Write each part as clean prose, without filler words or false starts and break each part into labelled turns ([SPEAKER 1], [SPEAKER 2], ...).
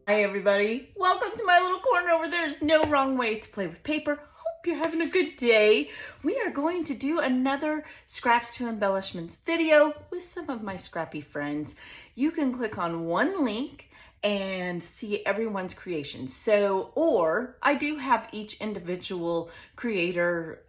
[SPEAKER 1] Hi everybody, welcome to my little corner where there's no wrong way to play with paper. Hope you're having a good day. We are going to do another Scraps to Embellishments video with some of my scrappy friends. You can click on one link and see everyone's creations. Or I do have each individual creator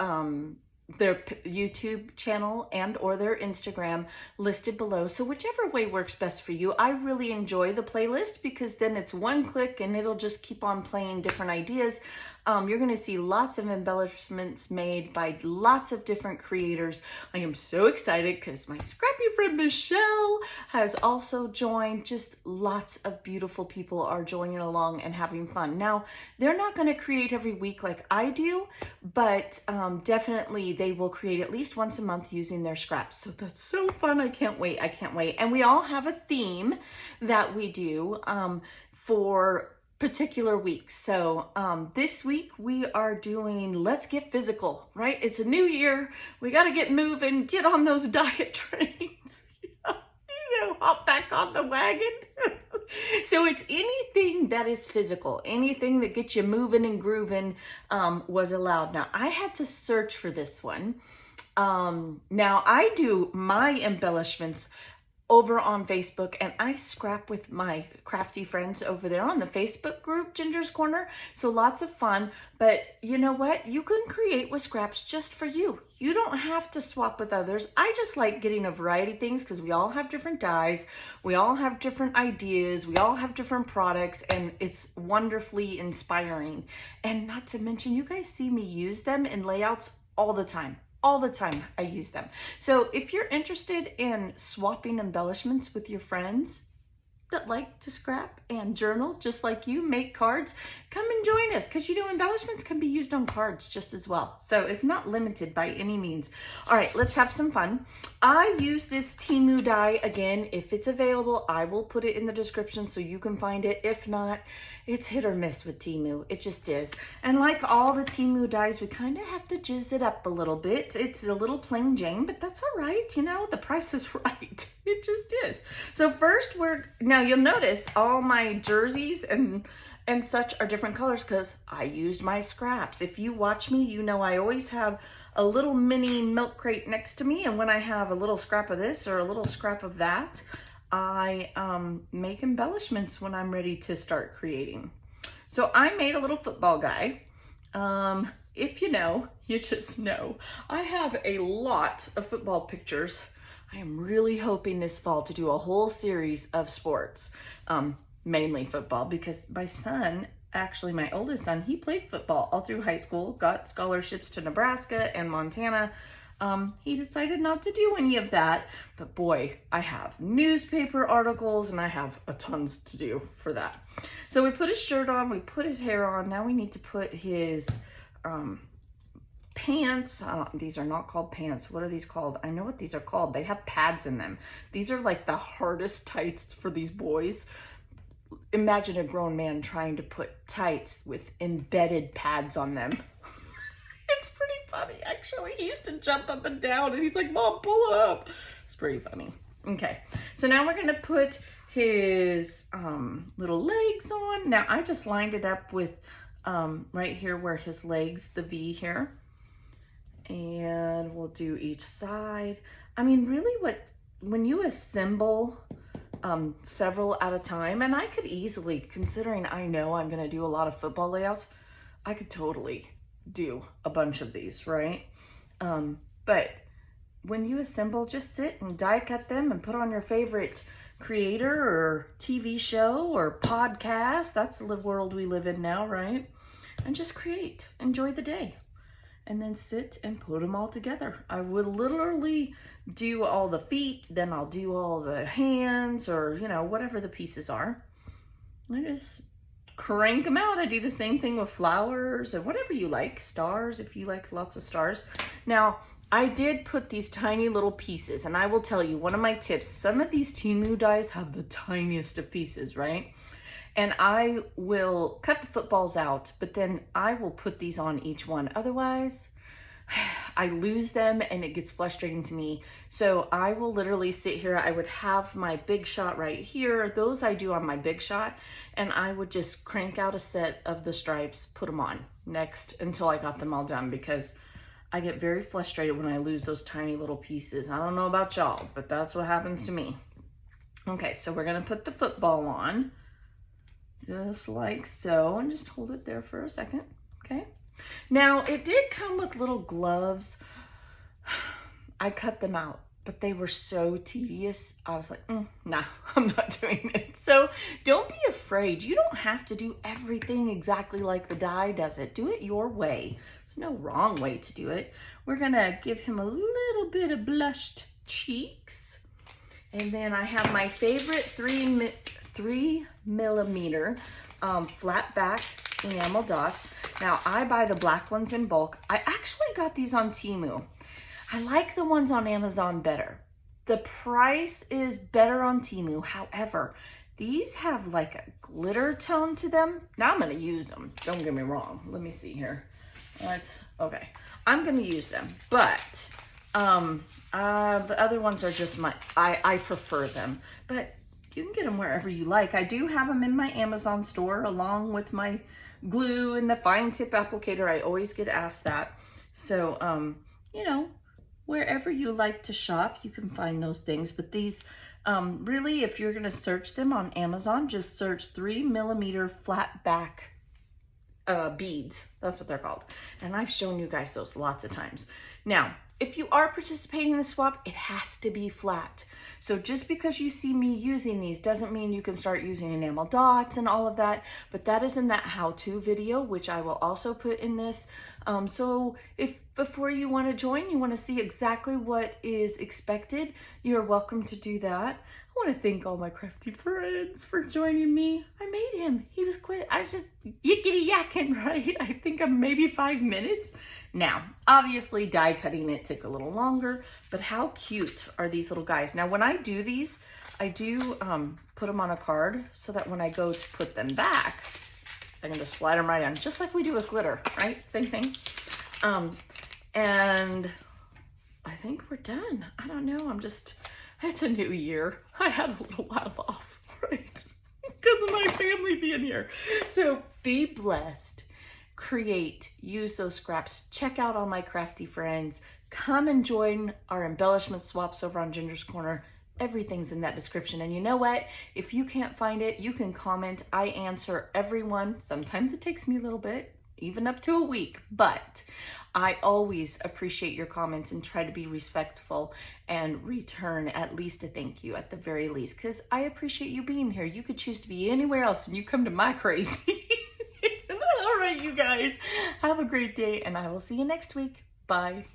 [SPEAKER 1] their YouTube channel and or their Instagram listed below. So whichever way works best for you. I really enjoy the playlist because then it's one click and it'll just keep on playing different ideas. You're going to see lots of embellishments made by lots of different creators. I am so excited because my scrappy friend Michelle has also joined. Just lots of beautiful people are joining along and having fun. Now, they're not going to create every week like I do, but definitely they will create at least once a month using their scraps. So that's so fun. I can't wait. I can't wait. And we all have a theme that we do for particular weeks. So this week we are doing Let's Get Physical, right? It's a new year. We got to get moving, get on those diet trains, hop back on the wagon. So it's anything that is physical, anything that gets you moving and grooving was allowed. Now I had to search for this one. Now I do my embellishments over on Facebook, and I scrap with my crafty friends over there on the Facebook group, Ginger's Corner. So lots of fun, but you know what? You can create with scraps just for you. You don't have to swap with others. I just like getting a variety of things because we all have different dyes. We all have different ideas. We all have different products, and it's wonderfully inspiring. And not to mention, you guys see me use them in layouts all the time. All the time I use them. So if you're interested in swapping embellishments with your friends that like to scrap and journal just like you, make cards, come and join us because embellishments can be used on cards just as well. So it's not limited by any means. All right, let's have some fun. I use this Temu die again. If it's available, I will put it in the description so you can find it. If not, it's hit or miss with Temu. It just is. And like all the Temu dies, we kind of have to jizz it up a little bit. It's a little plain Jane, but that's all right. The price is right. It just is. So first now you'll notice all my jerseys and such are different colors because I used my scraps. If you watch me, I always have a little mini milk crate next to me. And when I have a little scrap of this or a little scrap of that, I make embellishments when I'm ready to start creating. So I made a little football guy. If you know, you just know. I have a lot of football pictures. I am really hoping this fall to do a whole series of sports, mainly football, because my son, actually my oldest son, he played football all through high school, got scholarships to Nebraska and Montana. He decided not to do any of that, but boy, I have newspaper articles and I have a tons to do for that. So we put his shirt on, we put his hair on. Now we need to put his pants. These are not called pants. What are these called? I know what these are called. They have pads in them. These are like the hardest tights for these boys. Imagine a grown man trying to put tights with embedded pads on them. It's pretty funny, actually. He used to jump up and down, and he's like, Mom, pull it up. It's pretty funny. Okay, so now we're going to put his little legs on. Now, I just lined it up with right here where his legs, the V here. And we'll do each side. I mean, really when you assemble several at a time, and I could easily, considering I know I'm going to do a lot of football layouts, I could totally do a bunch of these, right? But when you assemble, just sit and die cut them and put on your favorite creator or TV show or podcast. That's the world we live in now, right? And just create, enjoy the day, and then sit and put them all together. I would literally do all the feet, then I'll do all the hands or, whatever the pieces are. I just crank them out. I do the same thing with flowers or whatever you like. Stars, if you like lots of stars. Now, I did put these tiny little pieces, and I will tell you, one of my tips, some of these Temu dies have the tiniest of pieces, right? And I will cut the footballs out, but then I will put these on each one. Otherwise, I lose them and it gets frustrating to me. So I will literally sit here. I would have my big shot right here. Those I do on my big shot. And I would just crank out a set of the stripes, put them on next until I got them all done, because I get very frustrated when I lose those tiny little pieces. I don't know about y'all, but that's what happens to me. Okay, so we're gonna put the football on, just like so, and just hold it there for a second, okay? Now, it did come with little gloves. I cut them out, but they were so tedious. I was like, nah, I'm not doing it. So don't be afraid. You don't have to do everything exactly like the die does it. Do it your way. There's no wrong way to do it. We're gonna give him a little bit of blushed cheeks. And then I have my favorite 3 millimeter flat back enamel dots. Now I buy the black ones in bulk. I actually got these on Temu. I like the ones on Amazon better. The price is better on Temu. However, these have like a glitter tone to them. Now I'm gonna use them. Don't get me wrong. Let me see here. Okay, I'm gonna use them, but the other ones are just I prefer them, but you can get them wherever you like. I do have them in my Amazon store along with my glue and the fine tip applicator. I always get asked that. So, you know, wherever you like to shop, you can find those things. But these, really, if you're gonna search them on Amazon, just search 3 millimeter flat back beads. That's what they're called. And I've shown you guys those lots of times. Now, if you are participating in the swap, it has to be flat. So just because you see me using these doesn't mean you can start using enamel dots and all of that, but that is in that how-to video, which I will also put in this. So if before you want to join, you want to see exactly what is expected, you're welcome to do that. I want to thank all my crafty friends for joining me. I made him. He was quick. I was just yickety yakking, right? I think I'm maybe 5 minutes. Now, obviously die cutting it took a little longer, but how cute are these little guys? Now, when I do these, I do put them on a card so that when I go to put them back, I can just slide them right on, just like we do with glitter, right? Same thing. And I think we're done. I don't know. It's a new year. I had a little while off, right? Because of my family being here. So be blessed. Create, use those scraps. Check out all my crafty friends. Come and join our embellishment swaps over on Ginger's Corner. Everything's in that description. And you know what? If you can't find it, you can comment. I answer everyone. Sometimes it takes me a little bit, even up to a week, but I always appreciate your comments and try to be respectful and return at least a thank you at the very least, because I appreciate you being here. You could choose to be anywhere else and you come to my crazy. All right, you guys, have a great day and I will see you next week. Bye.